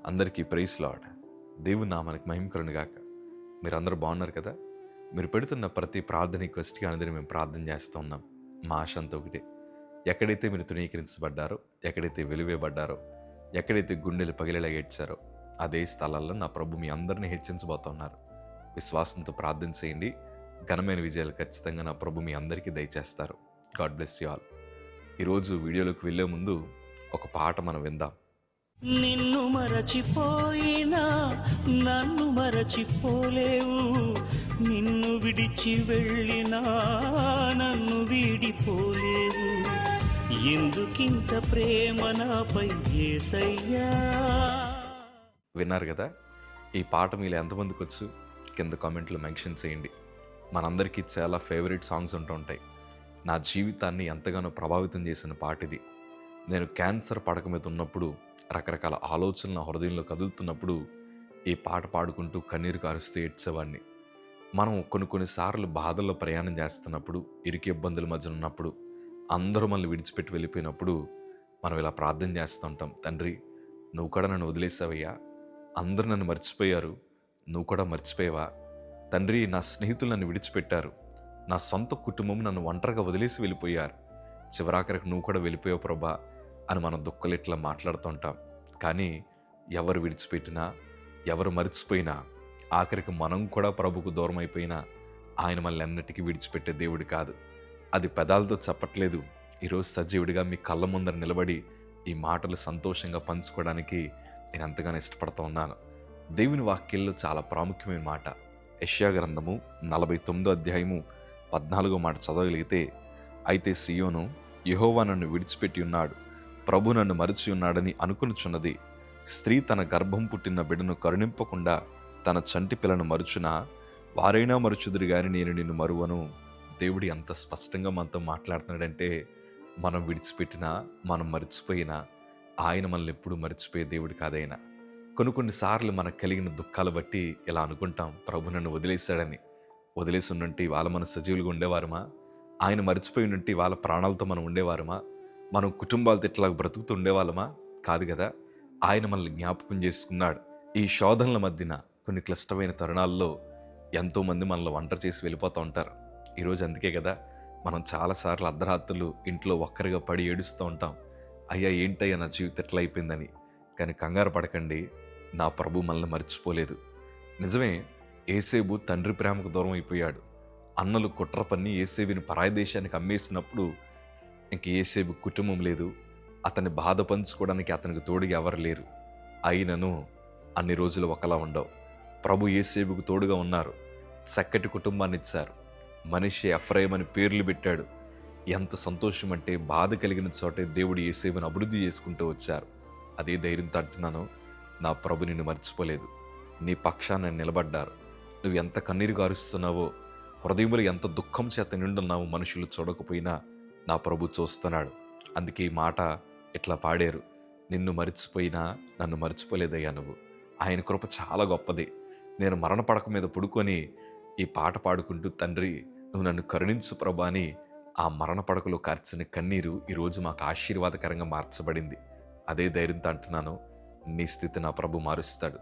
అందరికీ praise lord. దేవుని నామానికి మహిమ కలుగునుగాక. మీరందరూ బాగున్నారు కదా? మీరు పెడుతున్న ప్రతి ప్రార్థన రిక్వెస్ట్‌కి అందరూ మేము ప్రార్థన చేస్తూ ఉన్నాం. మా ఆశ అంతా ఒకటే. ఎక్కడైతే మీరు తృణీకరించబడ్డారో, ఎక్కడైతే వెలివేయబడ్డారో, ఎక్కడైతే గుండెలు పగిలేలా ఏడ్చారో అదే స్థలాల్లో నా ప్రభు మీ అందరినీ హెచ్చించబోతున్నారు. విశ్వాసంతో ప్రార్థన చేయండి. ఘనమైన విజయాలు ఖచ్చితంగా నా ప్రభు మీ అందరికీ దయచేస్తారు. God bless you all. ఈరోజు వీడియోలోకి వెళ్ళే ముందు ఒక పాట మనం విందాం. నిన్ను మరచిపోయినా నన్ను మరచిపోలేవు, నిన్ను విడిచి వెళ్ళినా నన్ను వీడిపోలేవు, ఎందుకింత ప్రేమ నాపై యేసయ్యా. విన్నారు కదా? ఈ పాట మీలో ఎంతమందికి వచ్చు? కింద కామెంట్లో మెన్షన్ చేయండి. మనందరికీ చాలా ఫేవరెట్ సాంగ్స్ ఉంటూ ఉంటాయి. నా జీవితాన్ని ఎంతగానో ప్రభావితం చేసిన పాట ఇది. నేను క్యాన్సర్ పడక మీద ఉన్నప్పుడు, రకరకాల ఆలోచనలు నా హృదయంలో కదులుతున్నప్పుడు ఈ పాట పాడుకుంటూ కన్నీరు కారుస్తూ ఏడ్చేవాడిని. మనం కొన్నిసార్లు బాధల్లో ప్రయాణం చేస్తున్నప్పుడు, ఇరుకు ఇబ్బందుల మధ్య ఉన్నప్పుడు, అందరూ మనల్ని విడిచిపెట్టి వెళ్ళిపోయినప్పుడు మనం ఇలా ప్రార్థన చేస్తూ ఉంటాం. తండ్రి, నువ్వు కూడా నన్ను వదిలేసావయ్యా, అందరూ నన్ను మర్చిపోయారు, నువ్వు కూడా మర్చిపోయావా తండ్రి, నా స్నేహితులు నన్ను విడిచిపెట్టారు, నా సొంత కుటుంబం నన్ను ఒంటరిగా వదిలేసి వెళ్ళిపోయారు, చివరాఖరికి నువ్వు కూడా వెళ్ళిపోయావు ప్రభా అని మనం దుఃఖలు ఇట్లా మాట్లాడుతూ ఉంటాం. కానీ ఎవరు విడిచిపెట్టినా, ఎవరు మర్చిపోయినా, ఆఖరికి మనం కూడా ప్రభుకు దూరం అయిపోయినా ఆయన మనల్ని అన్నిటికీ విడిచిపెట్టే దేవుడు కాదు. అది పెదాలతో చెప్పట్లేదు. ఈరోజు సజీవుడిగా మీ కళ్ళ ముందర నిలబడి ఈ మాటలు సంతోషంగా పంచుకోవడానికి నేను ఎంతగానో ఇష్టపడుతూ ఉన్నాను. దేవుని వాక్యంలో చాలా ప్రాముఖ్యమైన మాట. యెషయా గ్రంథము 49వ అధ్యాయము 14వ మాట చదవగలిగితే, అయితే సియోను, యెహోవా నన్ను విడిచిపెట్టి ఉన్నాడు, ప్రభు నన్ను మరిచి ఉన్నాడని అనుకొనుచున్నది. స్త్రీ తన గర్భం పుట్టిన బిడ్డను కరుణింపకుండా తన చంటి పిల్లను మరుచునా, వారైనా మరుచుదురు గాని నేను నిన్ను మరువను. దేవుడు ఎంత స్పష్టంగా మనతో మాట్లాడుతున్నాడంటే, మనం విడిచిపెట్టినా, మనం మర్చిపోయినా ఆయన మనల్ని ఎప్పుడూ మర్చిపోయే దేవుడు కాదైనా. కొన్నిసార్లు మనకు కలిగిన దుఃఖాలు బట్టి ఇలా అనుకుంటాం, ప్రభు నన్ను వదిలేశాడని. వదిలేసి ఉన్నట్టు వాళ్ళ మన సజీవులుగా ఉండేవారమా? ఆయన మర్చిపోయి ఉన్నట్టు వాళ్ళ ప్రాణాలతో మనం ఉండేవారమా? మనం కుటుంబాలతో ఇట్లా బ్రతుకుతూ ఉండేవాళ్ళమా? కాదు కదా. ఆయన మనల్ని జ్ఞాపకం చేసుకున్నాడు. ఈ శోధనల మధ్యన, కొన్ని క్లిష్టమైన తరుణాల్లో ఎంతోమంది మనల్ని ఒంటరి చేసి వెళ్ళిపోతూ ఉంటారు. ఈరోజు అందుకే కదా మనం చాలాసార్లు అర్ధరాత్రులు ఇంట్లో ఒక్కరిగా పడి ఏడుస్తూ ఉంటాం. అయ్యా ఏంటయ్యా నా జీవితం ఎట్లా అయిపోయిందని. కానీ కంగారు పడకండి, నా ప్రభు మనల్ని మర్చిపోలేదు. నిజమే, ఏసేబు తండ్రి ప్రేమకు దూరం అయిపోయాడు. అన్నలు కుట్ర పన్ని ఏసేబుని పరాయి దేశానికి అమ్మేసినప్పుడు ఇంక ఏసేబు కుటుంబం లేదు, అతన్ని బాధ పంచుకోవడానికి అతనికి తోడుగా ఎవరు లేరు. అయినను అన్ని రోజులు ఒకలా ఉండవు. ప్రభు ఏసేబుకు తోడుగా ఉన్నారు. చక్కటి కుటుంబాన్ని ఇచ్చారు. మనిషి ఎఫ్రాయిం అని పేర్లు పెట్టాడు. ఎంత సంతోషం అంటే, బాధ కలిగిన చోటే దేవుడు ఏసేబుని అభివృద్ధి చేసుకుంటూ వచ్చారు. అదే ధైర్యంతో అంటున్నాను, నా ప్రభు నిన్ను మర్చిపోలేదు. నీ పక్షాన నిలబడ్డారు. నువ్వు ఎంత కన్నీరు గారుస్తున్నావో, హృదయంలో ఎంత దుఃఖం చేత నిండున్నావో మనుషులు చూడకపోయినా నా ప్రభు చూస్తున్నాడు. అందుకే ఈ మాట ఇట్లా పాడారు, నిన్ను మర్చిపోయినా నన్ను మర్చిపోలేదయ్యా నువ్వు. ఆయన కృప చాలా గొప్పది. నేను మరణ పడక మీద పడుకొని ఈ పాట పాడుకుంటూ, తండ్రి నువ్వు నన్ను కరుణించు ప్రభా అని ఆ మరణ పడకలో కార్చిన కన్నీరు ఈరోజు మాకు ఆశీర్వాదకరంగా మార్చబడింది. అదే ధైర్యంతో అంటున్నాను, నీ స్థితి నా ప్రభు మారుస్తాడు.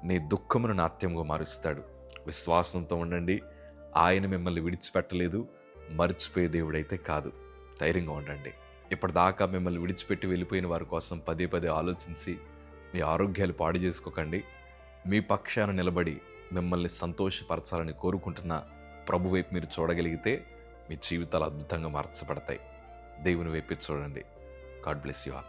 నీ దుఃఖమును నాట్యంగా మారుస్తాడు. విశ్వాసంతో ఉండండి. ఆయన మిమ్మల్ని విడిచిపెట్టలేదు, మర్చిపోయే దేవుడైతే కాదు. ధైర్యంగా ఉండండి. ఇప్పటిదాకా మిమ్మల్ని విడిచిపెట్టి వెళ్ళిపోయిన వారి కోసం పదే పదే ఆలోచించి మీ ఆరోగ్యాలు పాడు చేసుకోకండి. మీ పక్షాన నిలబడి మిమ్మల్ని సంతోషపరచాలని కోరుకుంటున్న ప్రభు వైపు మీరు చూడగలిగితే మీ జీవితాలు అద్భుతంగా మార్చబడతాయి. దేవుని వైపు చూడండి. God bless you all.